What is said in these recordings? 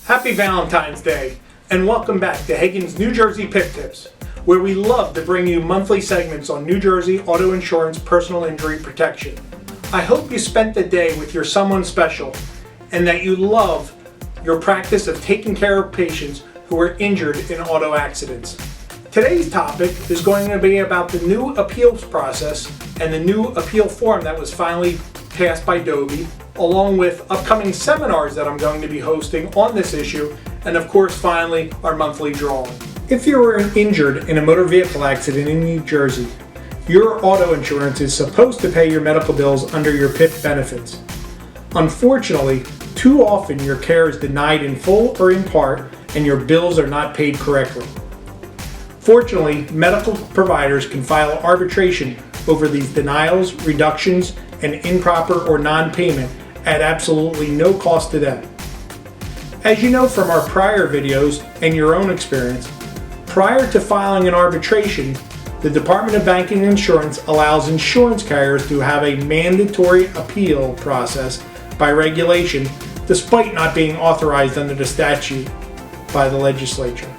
Happy Valentine's Day, and welcome back to Hagan's New Jersey PIP Tips, where we love to bring you monthly segments on New Jersey auto insurance personal injury protection. I hope you spent the day with your someone special, and that you love your practice of taking care of patients who are injured in auto accidents. Today's topic is going to be about the new appeals process and the new appeal form that was finally passed by DOBI, along with upcoming seminars that I'm going to be hosting on this issue, and of course finally our monthly drawing. If you were injured in a motor vehicle accident in New Jersey, your auto insurance is supposed to pay your medical bills under your PIP benefits. Unfortunately, too often your care is denied in full or in part, and your bills are not paid correctly. Fortunately, medical providers can file arbitration over these denials, reductions, and improper or non-payment at absolutely no cost to them. As you know from our prior videos and your own experience, prior to filing an arbitration, the Department of Banking and Insurance allows insurance carriers to have a mandatory appeal process by regulation, despite not being authorized under the statute by the legislature.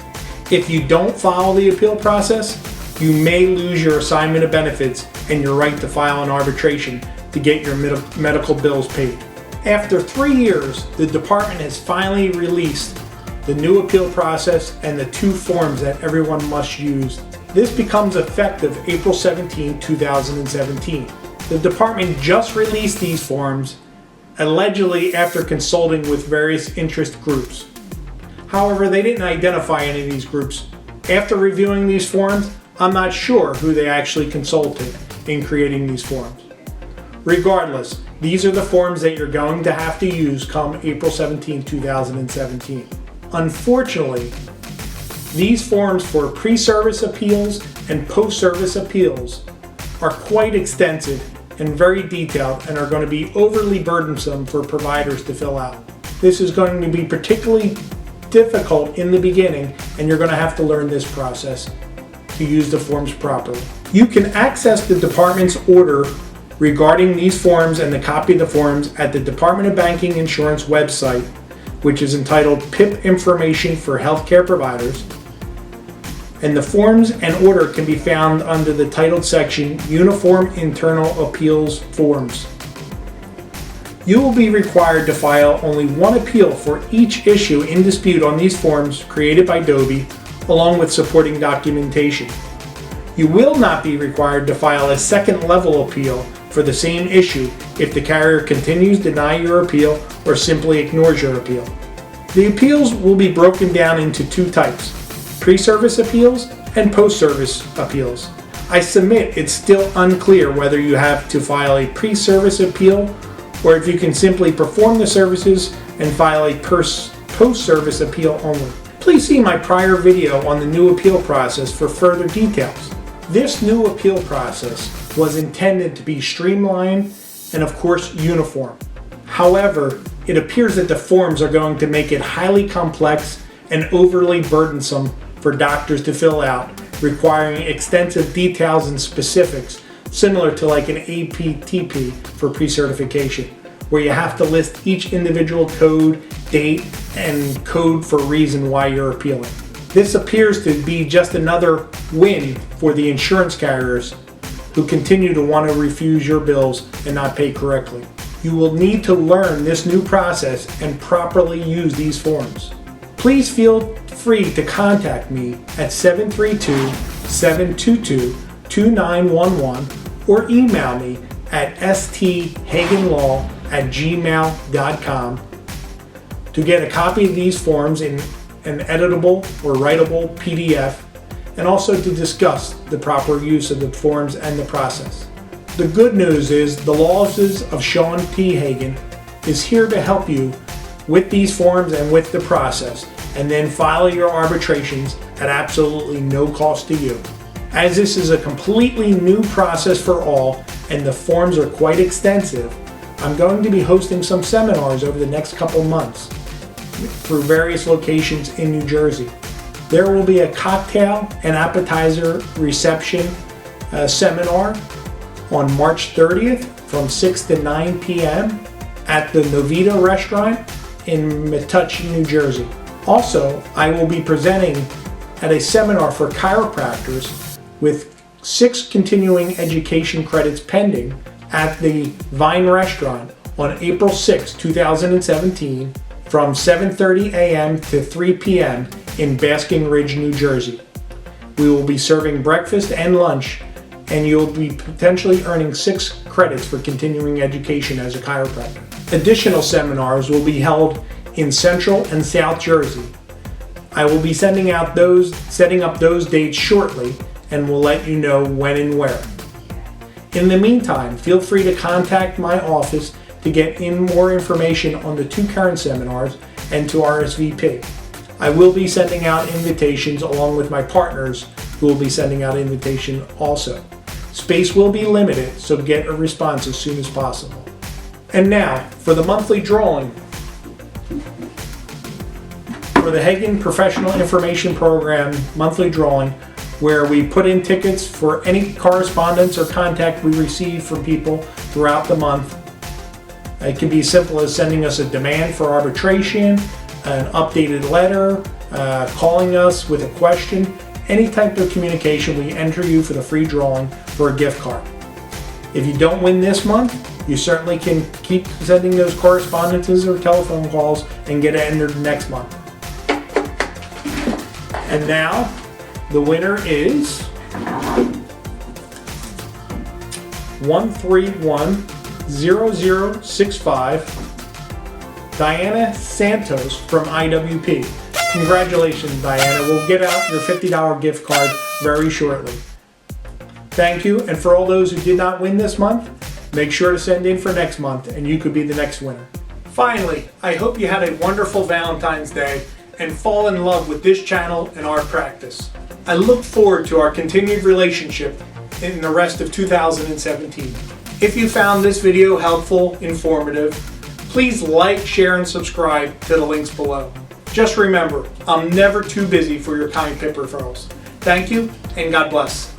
If you don't follow the appeal process, you may lose your assignment of benefits and your right to file an arbitration to get your medical bills paid. After 3 years, the department has finally released the new appeal process and the 2 forms that everyone must use. This becomes effective April 17, 2017. The department just released these forms, allegedly after consulting with various interest groups. However, they didn't identify any of these groups. After reviewing these forms, I'm not sure who they actually consulted in creating these forms. Regardless, these are the forms that you're going to have to use come April 17, 2017. Unfortunately, these forms for pre-service appeals and post-service appeals are quite extensive and very detailed and are going to be overly burdensome for providers to fill out. This is going to be particularly difficult in the beginning, and you're going to have to learn this process to use the forms properly. You can access the department's order regarding these forms and the copy of the forms at the Department of Banking and Insurance website, which is entitled PIP Information for Healthcare Providers. And the forms and order can be found under the titled section Uniform Internal Appeals Forms. You will be required to file only one appeal for each issue in dispute on these forms created by DOBI, along with supporting documentation. You will not be required to file a second level appeal for the same issue if the carrier continues to deny your appeal or simply ignores your appeal. The appeals will be broken down into 2 types: pre-service appeals and post-service appeals. I submit it's still unclear whether you have to file a pre-service appeal or if you can simply perform the services and file a post-service appeal only. Please see my prior video on the new appeal process for further details. This new appeal process was intended to be streamlined and of course uniform. However, it appears that the forms are going to make it highly complex and overly burdensome for doctors to fill out, requiring extensive details and specifics, similar to like an APTP for pre-certification, where you have to list each individual code, date, and code for reason why you're appealing. This appears to be just another win for the insurance carriers who continue to want to refuse your bills and not pay correctly. You will need to learn this new process and properly use these forms. Please feel free to contact me at 732-722-2911 or email me at sthaganlaw@gmail.com to get a copy of these forms in an editable or writable PDF, and also to discuss the proper use of the forms and the process. The good news is the law offices of Sean P. Hagan is here to help you with these forms and with the process, and then file your arbitrations at absolutely no cost to you. As this is a completely new process for all and the forms are quite extensive, I'm going to be hosting some seminars over the next couple months through various locations in New Jersey. There will be a cocktail and appetizer reception seminar on March 30th from 6 to 9 p.m. at the Novita restaurant in Metuchen, New Jersey. Also, I will be presenting at a seminar for chiropractors with 6 continuing education credits pending at the Vine Restaurant on April 6, 2017 from 7:30 a.m. to 3 p.m. in Basking Ridge, New Jersey. We will be serving breakfast and lunch, and you'll be potentially earning 6 credits for continuing education as a chiropractor. Additional seminars will be held in Central and South Jersey. I will be setting up those dates shortly, and will let you know when and where. In the meantime, feel free to contact my office to get more information on the 2 current seminars and to RSVP. I will be sending out invitations along with my partners who will be sending out invitation also. Space will be limited, so get a response as soon as possible. And now, for the monthly drawing for the Hagan Professional Information Program monthly drawing, where we put in tickets for any correspondence or contact we receive from people throughout the month. It can be as simple as sending us a demand for arbitration, an updated letter, calling us with a question. Any type of communication, we enter you for the free drawing for a gift card. If you don't win this month, you certainly can keep sending those correspondences or telephone calls and get entered next month. And now, the winner is 1310065, Diana Santos from IWP. Congratulations, Diana. We'll get out your $50 gift card very shortly. Thank you, and for all those who did not win this month, make sure to send in for next month and you could be the next winner. Finally, I hope you had a wonderful Valentine's Day and fall in love with this channel and our practice. I look forward to our continued relationship in the rest of 2017. If you found this video helpful, informative, please like, share, and subscribe to the links below. Just remember, I'm never too busy for your kind PIP referrals. Thank you, and God bless.